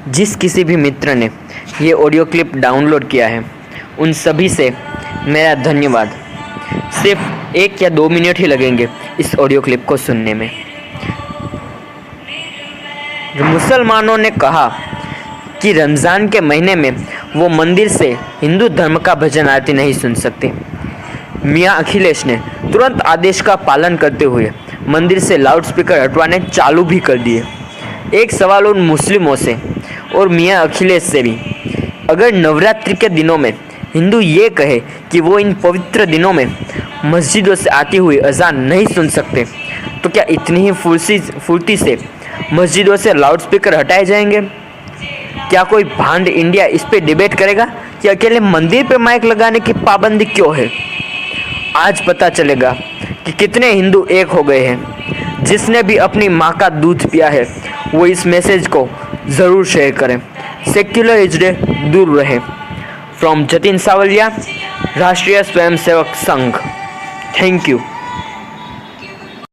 जिस किसी भी मित्र ने ये ऑडियो क्लिप डाउनलोड किया है उन सभी से मेरा धन्यवाद। सिर्फ 1 या 2 मिनट ही लगेंगे इस ऑडियो क्लिप को सुनने में। मुसलमानों ने कहा कि रमज़ान के महीने में वो मंदिर से हिंदू धर्म का भजन आरती नहीं सुन सकते। मियाँ अखिलेश ने तुरंत आदेश का पालन करते हुए मंदिर से लाउडस्पीकर हटवाने चालू भी कर दिए। एक सवाल उन मुस्लिमों से और मियाँ अखिलेश से भी, अगर नवरात्रि के दिनों में हिंदू ये कहे कि वो इन पवित्र दिनों में मस्जिदों से आती हुई अजान नहीं सुन सकते, तो क्या इतनी ही फुर्ती से मस्जिदों से लाउडस्पीकर हटाए जाएंगे? क्या कोई भांड इंडिया इस पे डिबेट करेगा कि अकेले मंदिर पे माइक लगाने की पाबंदी क्यों है? आज पता चलेगा कि कितने हिंदू एक हो गए हैं। जिसने भी अपनी माँ का दूध पिया है वो इस मैसेज को ज़रूर शेयर करें। सेक्युलर हिजड़े दूर रहे। फ्रॉम जतिन सावलिया, राष्ट्रीय स्वयंसेवक संघ। Thank you.